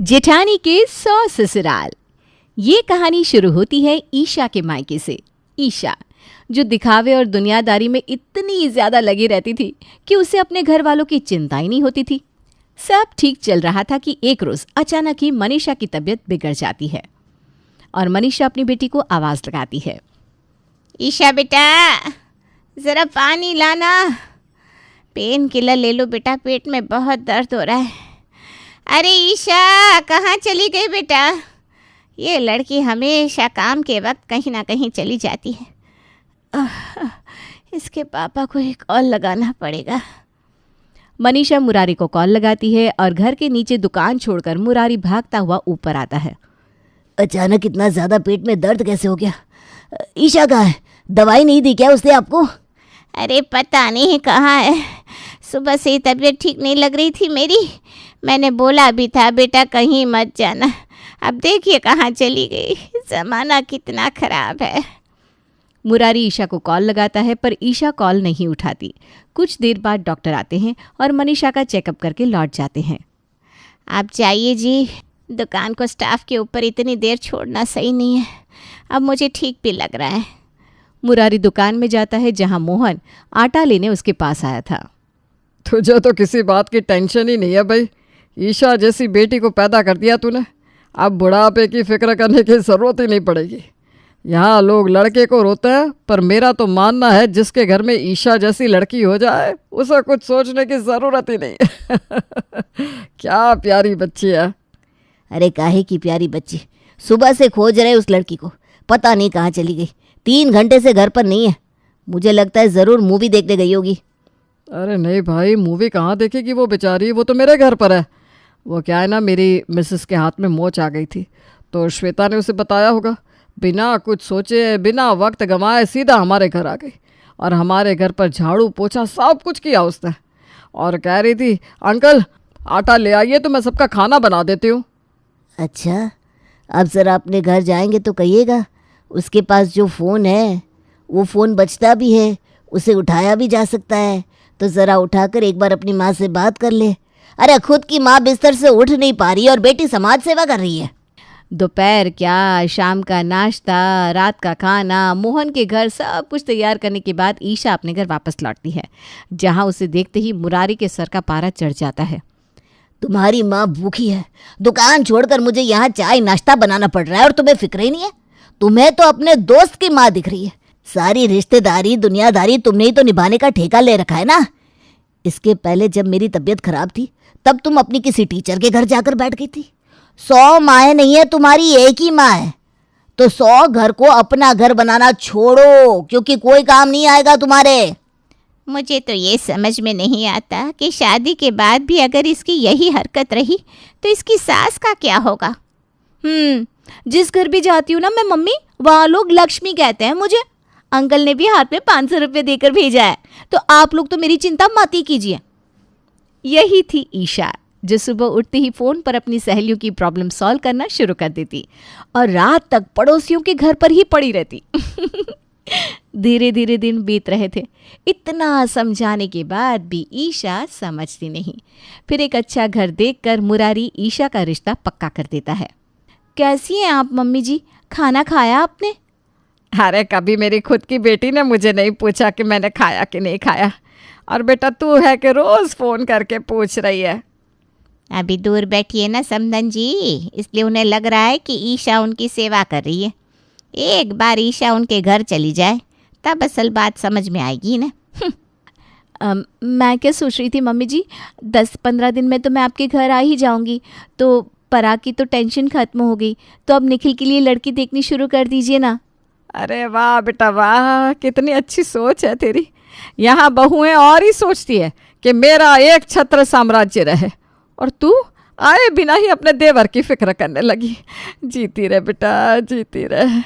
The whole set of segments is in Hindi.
जेठानी के 100 ससुराल। ये कहानी शुरू होती है ईशा के मायके से। ईशा जो दिखावे और दुनियादारी में इतनी ज्यादा लगी रहती थी कि उसे अपने घर वालों की चिंता ही नहीं होती थी। सब ठीक चल रहा था कि एक रोज अचानक ही मनीषा की तबीयत बिगड़ जाती है और मनीषा अपनी बेटी को आवाज लगाती है, ईशा बेटा ज़रा पानी लाना, पेन किलर ले लो बेटा, पेट में बहुत दर्द हो रहा है। अरे ईशा कहाँ चली गई बेटा? ये लड़की हमेशा काम के वक्त कहीं ना कहीं चली जाती है। इसके पापा को एक कॉल लगाना पड़ेगा। मनीषा मुरारी को कॉल लगाती है और घर के नीचे दुकान छोड़कर मुरारी भागता हुआ ऊपर आता है। अचानक इतना ज़्यादा पेट में दर्द कैसे हो गया? ईशा कहाँ है? दवाई नहीं दी क्या उसने आपको? अरे पता नहीं कहाँ है, सुबह से तबीयत ठीक नहीं लग रही थी मेरी। मैंने बोला भी था बेटा कहीं मत जाना, अब देखिए कहाँ चली गई। ज़माना कितना ख़राब है। मुरारी ईशा को कॉल लगाता है पर ईशा कॉल नहीं उठाती। कुछ देर बाद डॉक्टर आते हैं और मनीषा का चेकअप करके लौट जाते हैं। आप जाइए जी, दुकान को स्टाफ के ऊपर इतनी देर छोड़ना सही नहीं है। अब मुझे ठीक भी लग रहा है। मुरारी दुकान में जाता है जहां मोहन आटा लेने उसके पास आया था। तुझे तो किसी बात की टेंशन ही नहीं है भाई। ईशा जैसी बेटी को पैदा कर दिया तूने, अब बुढ़ापे की फिक्र करने की ज़रूरत ही नहीं पड़ेगी। यहाँ लोग लड़के को रोते हैं, पर मेरा तो मानना है जिसके घर में ईशा जैसी लड़की हो जाए उसे कुछ सोचने की ज़रूरत ही नहीं। क्या प्यारी बच्ची है। अरे काहे की प्यारी बच्ची, सुबह से खोज रहे उस लड़की को, पता नहीं कहाँ चली गई। 3 घंटे से घर पर नहीं है। मुझे लगता है ज़रूर मूवी देखने गई होगी। अरे नहीं भाई, मूवी कहाँ देखेगी वो बेचारी, वो तो मेरे घर पर है। वो क्या है ना, मेरी मिसेस के हाथ में मोच आ गई थी तो श्वेता ने उसे बताया होगा। बिना कुछ सोचे बिना वक्त गंवाए सीधा हमारे घर आ गई और हमारे घर पर झाड़ू पोछा सब कुछ किया उसने। और कह रही थी अंकल आटा ले आइए तो मैं सबका खाना बना देती हूँ। अच्छा, अब ज़रा अपने घर जाएंगे तो कहिएगा उसके पास जो फ़ोन है वो फ़ोन बचता भी है, उसे उठाया भी जा सकता है, तो ज़रा उठाकर एक बार अपनी माँ से बात कर ले। अरे खुद की माँ बिस्तर से उठ नहीं पा रही और बेटी समाज सेवा कर रही है। दोपहर क्या, शाम का नाश्ता, रात का खाना, मोहन के घर सब कुछ तैयार करने के बाद ईशा अपने घर वापस लौटती है जहां उसे देखते ही मुरारी के सर का पारा चढ़ जाता है। तुम्हारी माँ भूखी है, दुकान छोड़कर मुझे यहाँ चाय नाश्ता बनाना पड़ रहा है और तुम्हें फिक्र ही नहीं है। तुम्हें तो अपने दोस्त की माँ दिख रही है। सारी रिश्तेदारी दुनियादारी तुमने ही तो निभाने का ठेका ले रखा है ना। इसके पहले जब मेरी तबीयत खराब थी तब तुम अपनी किसी टीचर के घर जाकर बैठ गई थी। 100 माएँ नहीं है, तुम्हारी एक ही माँ है। तो 100 घर को अपना घर बनाना छोड़ो, क्योंकि कोई काम नहीं आएगा तुम्हारे। मुझे तो ये समझ में नहीं आता कि शादी के बाद भी अगर इसकी यही हरकत रही तो इसकी सास का क्या होगा। जिस घर भी जाती हूँ ना मैं मम्मी, वहाँ लोग लक्ष्मी कहते हैं मुझे। अंकल ने भी हाथ में 500 रुपये देकर भेजा है, तो आप लोग तो मेरी चिंता मत ही कीजिए। यही थी ईशा जो सुबह उठते ही फ़ोन पर अपनी सहेलियों की प्रॉब्लम सॉल्व करना शुरू कर देती और रात तक पड़ोसियों के घर पर ही पड़ी रहती। धीरे धीरे दिन बीत रहे थे। इतना समझाने के बाद भी ईशा समझती नहीं। फिर एक अच्छा घर देखकर मुरारी ईशा का रिश्ता पक्का कर देता है। कैसी हैं आप मम्मी जी, खाना खाया आपने? अरे कभी मेरी खुद की बेटी ने मुझे नहीं पूछा कि मैंने खाया कि नहीं खाया, और बेटा तू है कि रोज़ फ़ोन करके पूछ रही है। अभी दूर बैठी है ना समधन जी, इसलिए उन्हें लग रहा है कि ईशा उनकी सेवा कर रही है। एक बार ईशा उनके घर चली जाए तब असल बात समझ में आएगी ना। मैं क्या सोच रही थी मम्मी जी, 10-15 दिन में तो मैं आपके घर आ ही जाऊंगी, तो परा की तो टेंशन ख़त्म हो गई। तो अब निखिल के लिए लड़की देखनी शुरू कर दीजिए ना। अरे वाह बेटा वाह, कितनी अच्छी सोच है तेरी। यहाँ बहुएं और ही सोचती है कि मेरा एक छत्र साम्राज्य रहे, और तू आए बिना ही अपने देवर की फिक्र करने लगी। जीती रहे बेटा, जीती रहे।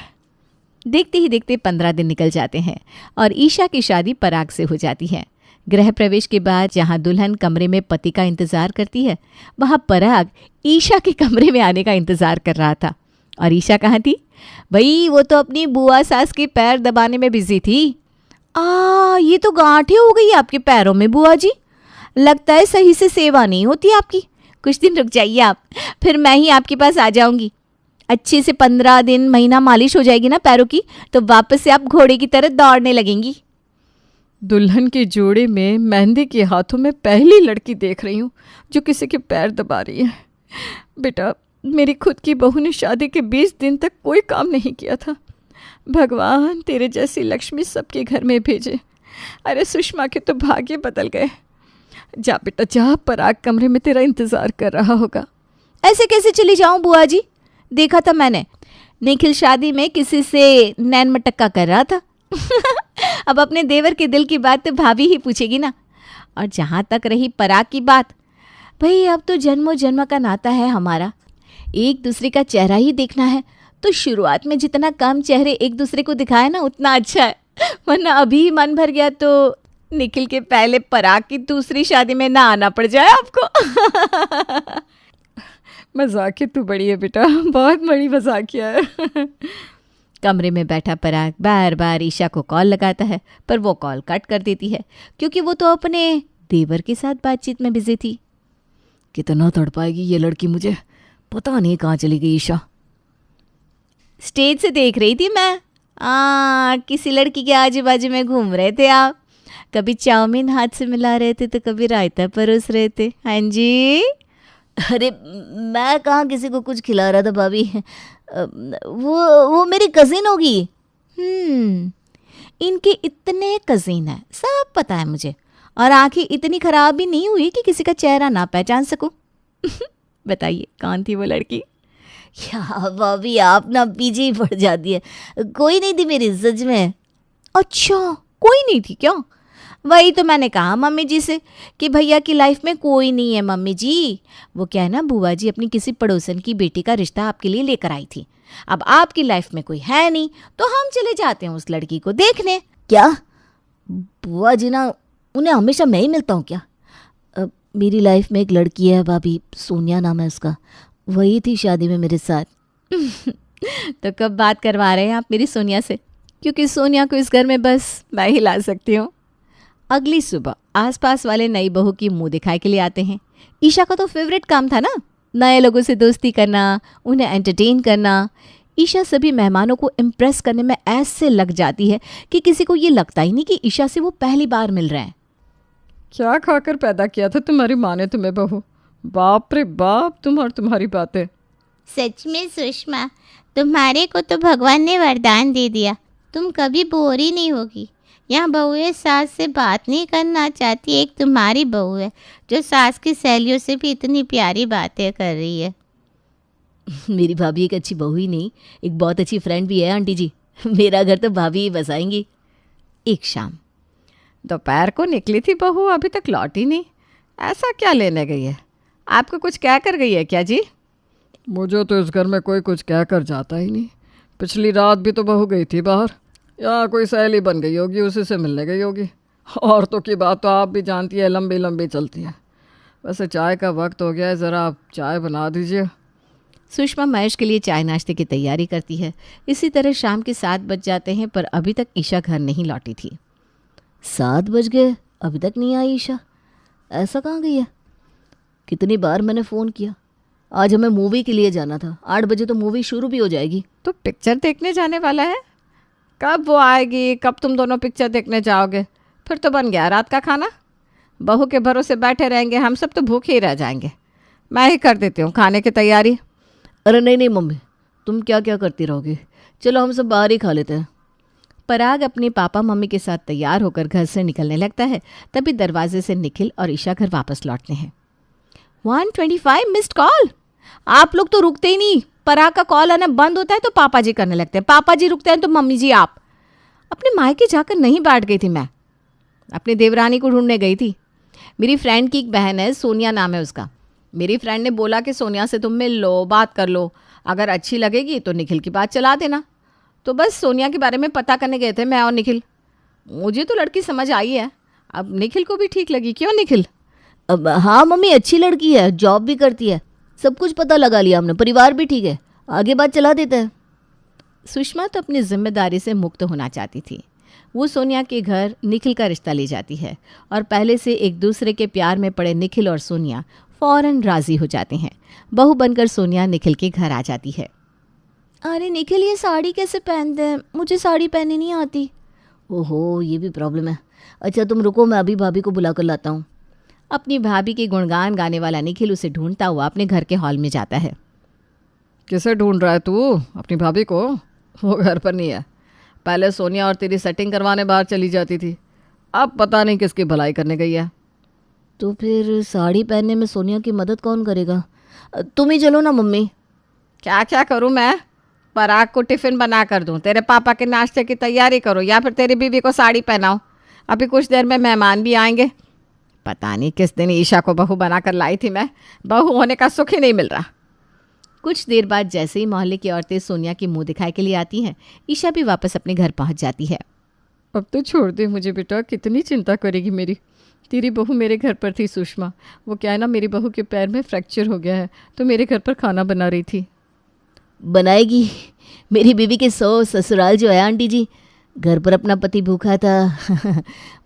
देखते ही देखते 15 दिन निकल जाते हैं और ईशा की शादी पराग से हो जाती है। गृह प्रवेश के बाद जहाँ दुल्हन कमरे में पति का इंतज़ार करती है, वहाँ पराग ईशा के कमरे में आने का इंतज़ार कर रहा था। और ईशा कहाँ थी भाई? वो तो अपनी बुआ सास के पैर दबाने में बिजी थी। ये तो गांठें हो गई आपके पैरों में बुआ जी। लगता है सही से सेवा नहीं होती आपकी, कुछ दिन रुक जाइए आप, फिर मैं ही आपके पास आ जाऊंगी। अच्छे से 15 दिन महीना मालिश हो जाएगी ना पैरों की, तो वापस से आप घोड़े की तरह दौड़ने लगेंगी। दुल्हन के जोड़े में मेहंदी के हाथों में पहली लड़की देख रही हूँ जो किसी के पैर दबा रही है। बेटा, मेरी खुद की बहू ने शादी के 20 दिन तक कोई काम नहीं किया था। भगवान तेरे जैसी लक्ष्मी सबके घर में भेजे। अरे सुषमा के तो भाग्य बदल गए। जा बेटा जा, पराग कमरे में तेरा इंतज़ार कर रहा होगा। ऐसे कैसे चली जाऊं बुआ जी? देखा था मैंने, निखिल शादी में किसी से नैन मटक्का कर रहा था। अब अपने देवर के दिल की बात तो भाभी ही पूछेगी ना। और जहाँ तक रही पराग की बात, भाई अब तो जन्मों जन्म का नाता है हमारा, एक दूसरे का चेहरा ही देखना है। तो शुरुआत में जितना कम चेहरे एक दूसरे को दिखाए ना उतना अच्छा है, वरना अभी ही मन भर गया तो निखिल के पहले पराग की दूसरी शादी में ना आना पड़ जाए आपको। मजाकिया तू बड़ी है बेटा, बहुत बड़ी मजाकिया है। कमरे में बैठा पराग बार बार ईशा को कॉल लगाता है, पर वो कॉल कट कर देती है क्योंकि वो तो अपने देवर के साथ बातचीत में बिजी थी। कितना तड़पाएगी ये लड़की मुझे, पता नहीं कहाँ चली गई ईशा। स्टेज से देख रही थी मैं, किसी लड़की के आजू बाजू में घूम रहे थे आप। कभी चाउमीन हाथ से मिला रहे थे तो कभी रायता परोस रहे थे। हाँ जी। अरे मैं कहाँ किसी को कुछ खिला रहा था भाभी, वो मेरी कजिन होगी। इनके इतने कजिन है, सब पता है मुझे, और आंखें इतनी खराब भी नहीं हुई कि किसी का चेहरा ना पहचान सकूं। बताइए कौन थी वो लड़की? क्या भाभी आप ना पीछे ही पड़ जाती है। कोई नहीं थी मेरी सच में। अच्छा, कोई नहीं थी क्या? वही तो मैंने कहा मम्मी जी से कि भैया की लाइफ में कोई नहीं है मम्मी जी। वो क्या है ना, बुआ जी अपनी किसी पड़ोसन की बेटी का रिश्ता आपके लिए लेकर आई थी। अब आपकी लाइफ में कोई है नहीं तो हम चले जाते हैं उस लड़की को देखने। क्या बुआ जी ना, उन्हें हमेशा मैं ही मिलता हूँ क्या? मेरी लाइफ में एक लड़की है भाभी, सोनिया नाम है उसका, वही थी शादी में मेरे साथ। तो कब बात करवा रहे हैं आप मेरी सोनिया से? क्योंकि सोनिया को इस घर में बस मैं ही ला सकती हूँ। अगली सुबह आसपास वाले नई बहू की मुंह दिखाई के लिए आते हैं। ईशा का तो फेवरेट काम था ना, नए लोगों से दोस्ती करना, उन्हें एंटरटेन करना। ईशा सभी मेहमानों को इम्प्रेस करने में ऐसे लग जाती है कि किसी को ये लगता ही नहीं कि ईशा से वो पहली बार मिल रहे हैं। क्या खाकर पैदा किया था तुम्हारी माँ ने तुम्हें बहू? बाप रे बाप, तुम और तुम्हारी बातें। सच में सुषमा, तुम्हारे को तो भगवान ने वरदान दे दिया, तुम कभी बोर ही नहीं होगी। यहाँ बहुएं सास से बात नहीं करना चाहती, एक तुम्हारी बहू है जो सास की सहेलियों से भी इतनी प्यारी बातें कर रही है। मेरी भाभी एक अच्छी बहू ही नहीं, एक बहुत अच्छी फ्रेंड भी है आंटी जी। मेरा घर तो भाभी ही बसाएंगी। एक शाम दोपहर को निकली थी बहू, अभी तक लौटी नहीं। ऐसा क्या लेने गई है? आपको कुछ कह कर गई है क्या जी? मुझे तो इस घर में कोई कुछ कह कर जाता ही नहीं। पिछली रात भी तो बहू गई थी बाहर, यहाँ कोई सहेली बन गई होगी, उसी से मिलने गई होगी। औरतों की बात तो आप भी जानती है, लंबी लंबी चलती है। वैसे चाय का वक्त हो गया है, ज़रा आप चाय बना दीजिए। सुषमा महेश के लिए चाय नाश्ते की तैयारी करती है। इसी तरह शाम के 7 बज जाते हैं, पर अभी तक ईशा घर नहीं लौटी थी। 7 बज गए, अभी तक नहीं आई ईशा। ऐसा कहाँ गई है? कितनी बार मैंने फ़ोन किया। आज हमें मूवी के लिए जाना था, 8 बजे तो मूवी शुरू भी हो जाएगी। तो पिक्चर देखने जाने वाला है, कब वो आएगी, कब तुम दोनों पिक्चर देखने जाओगे? फिर तो बन गया रात का खाना। बहू के भरोसे बैठे रहेंगे हम सब तो भूखे ही रह जाएंगे। मैं ही कर देती हूँ खाने की तैयारी। अरे नहीं नहीं मम्मी, तुम क्या क्या करती रहोगी, चलो हम सब बाहर ही खा लेते हैं। पराग अपने पापा मम्मी के साथ तैयार होकर घर से निकलने लगता है, तभी दरवाजे से निखिल और ईशा घर वापस लौटते हैं। 125 मिस्ड कॉल। आप लोग तो रुकते ही नहीं। पराग का कॉल आना बंद होता है तो पापा जी करने लगते हैं, पापा जी रुकते हैं तो मम्मी जी आप। अपने मायके जाकर नहीं बैठ गई थी मैं, अपनी देवरानी को ढूंढने गई थी। मेरी फ्रेंड की एक बहन है, सोनिया नाम है उसका। मेरी फ्रेंड ने बोला कि सोनिया से तुम मिल लो, बात कर लो, अगर अच्छी लगेगी तो निखिल की बात चला देना। तो बस सोनिया के बारे में पता करने गए थे मैं और निखिल। मुझे तो लड़की समझ आई है, अब निखिल को भी ठीक लगी। क्यों निखिल? अब हाँ मम्मी, अच्छी लड़की है, जॉब भी करती है, सब कुछ पता लगा लिया हमने, परिवार भी ठीक है, आगे बात चला देते हैं। सुषमा तो अपनी जिम्मेदारी से मुक्त होना चाहती थी। वो सोनिया के घर निखिल का रिश्ता ले जाती है और पहले से एक दूसरे के प्यार में पड़े निखिल और सोनिया फौरन राजी हो जाते हैं। बहू बनकर सोनिया निखिल के घर आ जाती है। अरे निखिल, ये साड़ी कैसे पहनते हैं? मुझे साड़ी पहननी नहीं आती। ओहो, ये भी प्रॉब्लम है। अच्छा तुम रुको, मैं अभी भाभी को बुला कर लाता हूँ। अपनी भाभी के गुणगान गाने वाला निखिल उसे ढूंढता हुआ अपने घर के हॉल में जाता है। किसे ढूंढ रहा है तू? अपनी भाभी को? वो घर पर नहीं है। पहले सोनिया और तेरी सेटिंग करवाने बाहर चली जाती थी, अब पता नहीं किसकी भलाई करने गई है। तो फिर साड़ी पहनने में सोनिया की मदद कौन करेगा? तुम ही चलो ना मम्मी। क्या क्या करूं मैं? पराग को टिफ़िन बना कर दूं, तेरे पापा के नाश्ते की तैयारी करो, या फिर तेरी बीवी को साड़ी पहनाओ? अभी कुछ देर में मेहमान भी आएंगे। पता नहीं किस दिन ईशा को बहू बना कर लाई थी मैं, बहू होने का सुख ही नहीं मिल रहा। कुछ देर बाद जैसे ही मोहल्ले की औरतें सोनिया की मुंह दिखाई के लिए आती हैं, ईशा भी वापस अपने घर पहुंच जाती है। अब तो छोड़ दे मुझे बेटा, कितनी चिंता करेगी मेरी। तेरी बहू मेरे घर पर थी सुषमा, वो क्या है ना, मेरी बहू के पैर में फ्रैक्चर हो गया है, तो मेरे घर पर खाना बना रही थी। बनाएगी। मेरी बीवी के 100 ससुराल जो है आंटी जी, घर पर अपना पति भूखा था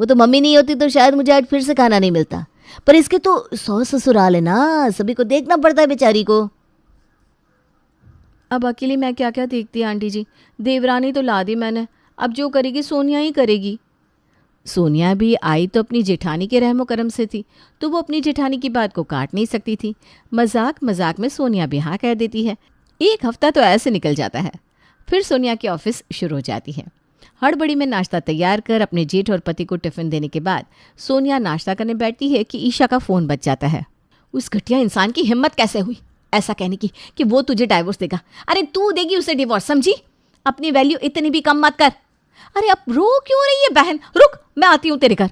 वो तो मम्मी नहीं होती तो शायद मुझे आज फिर से खाना नहीं मिलता, पर इसके तो 100 ससुराल है ना, सभी को देखना पड़ता है बेचारी को। अब अकेली मैं क्या क्या देखती आंटी जी, देवरानी तो ला दी मैंने, अब जो करेगी सोनिया ही करेगी। सोनिया भी आई तो अपनी जेठानी के रहमो करम से थी, तो वो अपनी जेठानी की बात को काट नहीं सकती थी। मजाक मजाक में सोनिया भी हाँ कह देती है। एक हफ्ता तो ऐसे निकल जाता है। फिर सोनिया की ऑफिस शुरू हो जाती है। हड़बड़ी में नाश्ता तैयार कर अपने जेठ और पति को टिफिन देने के बाद सोनिया नाश्ता करने बैठती है कि ईशा का फ़ोन बज जाता है। उस घटिया इंसान की हिम्मत कैसे हुई ऐसा कहने की कि वो तुझे डाइवोर्स देगा? अरे तू देगी उसे डिवोर्स, समझी? अपनी वैल्यू इतनी भी कम मत कर। अरे अब रो क्यों रही है बहन? रुक, मैं आती हूँ तेरे घर।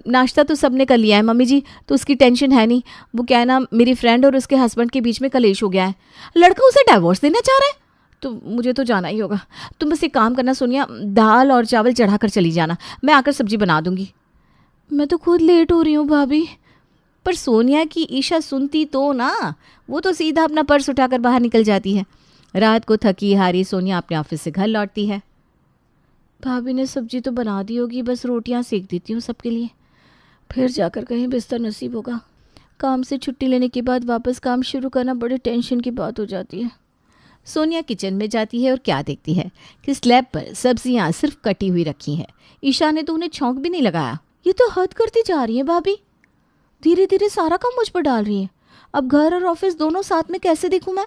नाश्ता तो सबने कर लिया है मम्मी जी, तो उसकी टेंशन है नहीं। वो क्या है ना, मेरी फ्रेंड और उसके हस्बैंड के बीच में कलेश हो गया है। लड़का उसे डाइवोर्स देना चाह रहा है, तो मुझे तो जाना ही होगा। तुम बस एक काम करना सोनिया, दाल और चावल चढ़ा कर चली जाना, मैं आकर सब्जी बना दूंगी। मैं तो खुद लेट हो रही हूँ भाभी। पर सोनिया की ईशा सुनती तो ना, वो तो सीधा अपना पर्स उठाकर बाहर निकल जाती है। रात को थकी हारी सोनिया अपने ऑफिस से घर लौटती है। भाभी ने सब्जी तो बना दी होगी, बस रोटियां सेक देती हूँ सबके लिए, फिर जाकर कहीं बिस्तर नसीब होगा। काम से छुट्टी लेने के बाद वापस काम शुरू करना बड़े टेंशन की बात हो जाती है। सोनिया किचन में जाती है और क्या देखती है कि स्लैब पर सब्जियां सिर्फ कटी हुई रखी हैं। ईशा ने तो उन्हें छौंक भी नहीं लगाया। ये तो हद करती जा रही है भाभी, धीरे धीरे सारा काम मुझ पर डाल रही है। अब घर और ऑफिस दोनों साथ में कैसे देखूं मैं?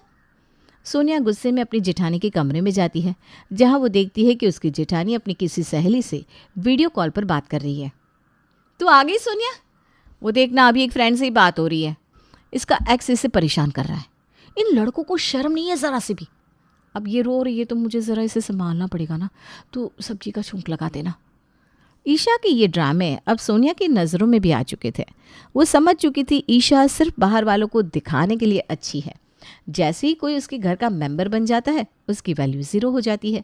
सोनिया गुस्से में अपनी जेठानी के कमरे में जाती है, जहां वो देखती है कि उसकी जेठानी अपनी किसी सहेली से वीडियो कॉल पर बात कर रही है। तू आ गई सोनिया? वो देखना, अभी एक फ्रेंड से ही बात हो रही है। इसका एक्स इसे परेशान कर रहा है। इन लड़कों को शर्म नहीं है ज़रा से भी। अब ये रो रही है तो मुझे ज़रा इसे संभालना पड़ेगा ना, तो सब्जी का छौंक लगा देना। ईशा के ये ड्रामे अब सोनिया की नज़रों में भी आ चुके थे। वो समझ चुकी थी ईशा सिर्फ बाहर वालों को दिखाने के लिए अच्छी है। जैसे ही कोई उसके घर का मेंबर बन जाता है, उसकी वैल्यू 0 हो जाती है।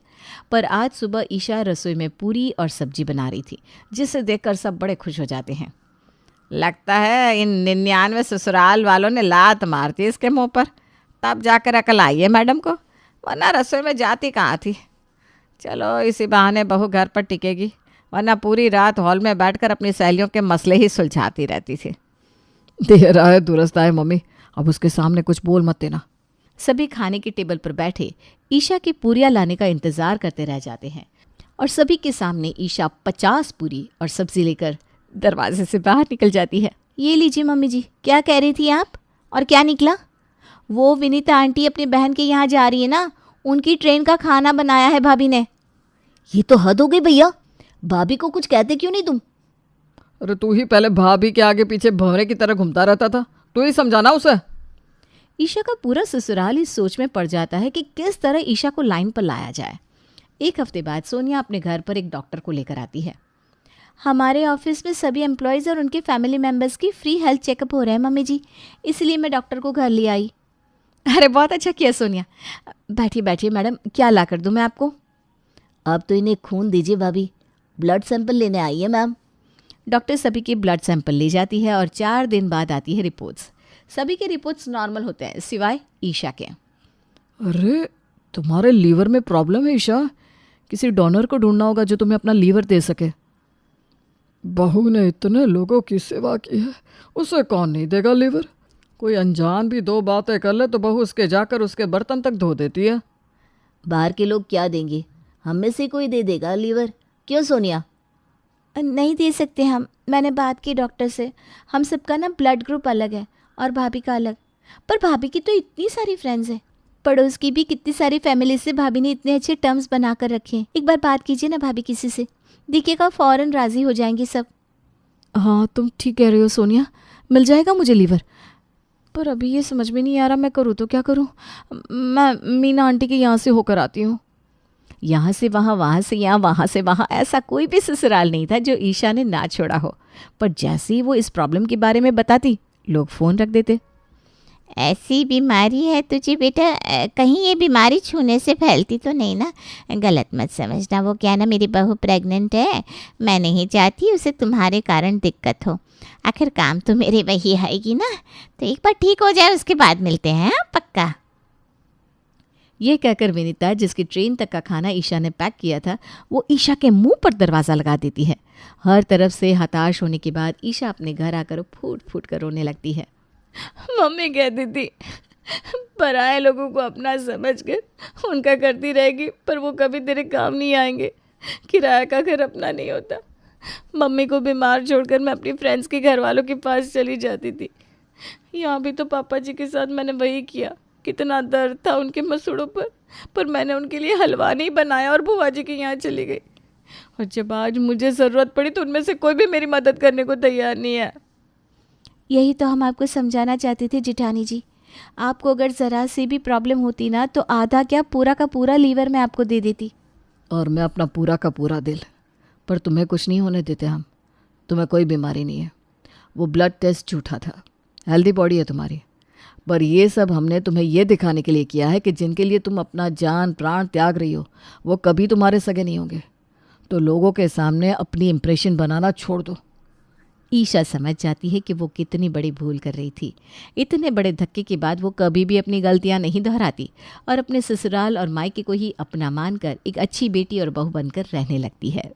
पर आज सुबह ईशा रसोई में पूरी और सब्जी बना रही थी, जिसे देखकर सब बड़े खुश हो जाते हैं। लगता है इन 99 ससुराल वालों ने लात मारती इसके मुंह पर, तब जाकर अकल आई है मैडम को, वरना रसोई में जाती कहाँ थी। चलो इसी बहाने बहू घर पर टिकेगी, वरना पूरी रात हॉल में बैठकर अपनी सहेलियों के मसले ही सुलझाती रहती थी। देर आए दुरुस्त आए मम्मी, अब उसके सामने कुछ बोल मत देना। सभी खाने की टेबल पर बैठे ईशा की पूरियां लाने का इंतजार करते रह जाते हैं और सभी के सामने ईशा 50 पूरी और सब्जी लेकर दरवाजे से बाहर निकल जाती है। ये लीजिए मम्मी जी, क्या कह रही थी आप? और क्या निकला? वो विनीता आंटी अपनी बहन के यहाँ जा रही है ना, उनकी ट्रेन का खाना बनाया है भाभी ने। ये तो हद हो गई भैया, भाभी को कुछ कहते क्यों नहीं तुम? अरे तू ही पहले भाभी के आगे पीछे भंवरे की तरह घूमता रहता था, तू ही समझाना उसे। ईशा का पूरा ससुराल इस सोच में पड़ जाता है कि किस तरह ईशा को लाइन पर लाया जाए। एक हफ्ते बाद सोनिया अपने घर पर एक डॉक्टर को लेकर आती है। हमारे ऑफिस में सभी एम्प्लॉयज़ और उनके फैमिली मेम्बर्स की फ्री हेल्थ चेकअप हो रहे हैं मम्मी जी, इसलिए मैं डॉक्टर को घर ले आई। अरे बहुत अच्छा किया सोनिया। बैठिए बैठिए मैडम, क्या ला कर दूँ मैं आपको? आप तो इन्हें खून दीजिए भाभी, ब्लड सैंपल लेने आई है मैम। डॉक्टर सभी के ब्लड सैंपल ले जाती है और 4 दिन बाद आती है रिपोर्ट्स। सभी के रिपोर्ट्स नॉर्मल होते हैं सिवाय ईशा के। अरे तुम्हारे लीवर में प्रॉब्लम है ईशा, किसी डोनर को ढूंढना होगा जो तुम्हें अपना लीवर दे सके। बहू ने इतने लोगों की सेवा की है, उसे कौन नहीं देगा लीवर। कोई अनजान भी 2 बातें कर ले तो बहू उसके जाकर उसके बर्तन तक धो देती है। बाहर के लोग क्या देंगे, हम में से कोई दे देगा लीवर, क्यों सोनिया? नहीं दे सकते हम, मैंने बात की डॉक्टर से। हम सबका ना ब्लड ग्रुप अलग है और भाभी का अलग। पर भाभी की तो इतनी सारी फ्रेंड्स हैं, पड़ोस की भी कितनी सारी फैमिली से भाभी ने इतने अच्छे टर्म्स बना कर रखे हैं। एक बार बात कीजिए ना भाभी किसी से, देखिएगा फ़ौरन राज़ी हो जाएंगे सब। हाँ तुम ठीक कह रही हो सोनिया, मिल जाएगा मुझे लीवर। पर अभी ये समझ में नहीं आ रहा मैं करूँ तो क्या करूँ। मैं मीना आंटी के यहाँ से होकर आती हूँ। यहाँ से वहाँ, वहाँ से यहाँ, वहाँ से वहाँ, ऐसा कोई भी ससुराल नहीं था जो ईशा ने ना छोड़ा हो। पर जैसे ही वो इस प्रॉब्लम के बारे में बताती, लोग फ़ोन रख देते। ऐसी बीमारी है तुझे बेटा, कहीं ये बीमारी छूने से फैलती तो नहीं ना? गलत मत समझना। वो क्या ना, मेरी बहू प्रेग्नेंट है, मैं नहीं चाहती उसे तुम्हारे कारण दिक्कत हो। आखिर काम तो मेरे वही आएगी ना। तो एक बार ठीक हो जाए उसके बाद मिलते हैं, हाँ? पक्का। ये कहकर विनीता, जिसकी ट्रेन तक का खाना ईशा ने पैक किया था, वो ईशा के मुंह पर दरवाज़ा लगा देती है। हर तरफ से हताश होने के बाद ईशा अपने घर आकर फूट फूट कर रोने लगती है। मम्मी कहती थी पराए लोगों को अपना समझकर उनका करती रहेगी, पर वो कभी तेरे काम नहीं आएंगे। किराया का घर अपना नहीं होता। मम्मी को बीमार छोड़कर मैं अपनी फ्रेंड्स के घर वालों के पास चली जाती थी। यहाँ भी तो पापा जी के साथ मैंने वही किया। कितना दर्द था उनके मसूड़ों पर मैंने उनके लिए हलवा नहीं बनाया और बुआ जी के यहाँ चली गई। और जब आज मुझे ज़रूरत पड़ी तो उनमें से कोई भी मेरी मदद करने को तैयार नहीं है। यही तो हम आपको समझाना चाहते थे जेठानी जी। आपको अगर ज़रा सी भी प्रॉब्लम होती ना तो आधा क्या पूरा का पूरा लीवर मैं आपको दे देती। और मैं अपना पूरा का पूरा दिल। पर तुम्हें कुछ नहीं होने देते हम। तुम्हें कोई बीमारी नहीं है। वो ब्लड टेस्ट झूठा था। हेल्दी बॉडी है तुम्हारी। पर ये सब हमने तुम्हें ये दिखाने के लिए किया है कि जिनके लिए तुम अपना जान प्राण त्याग रही हो वो कभी तुम्हारे सगे नहीं होंगे। तो लोगों के सामने अपनी इम्प्रेशन बनाना छोड़ दो। ईशा समझ जाती है कि वो कितनी बड़ी भूल कर रही थी। इतने बड़े धक्के के बाद वो कभी भी अपनी गलतियां नहीं दोहराती और अपने ससुराल और मायके को ही अपना मानकर एक अच्छी बेटी और बहू बनकर रहने लगती है।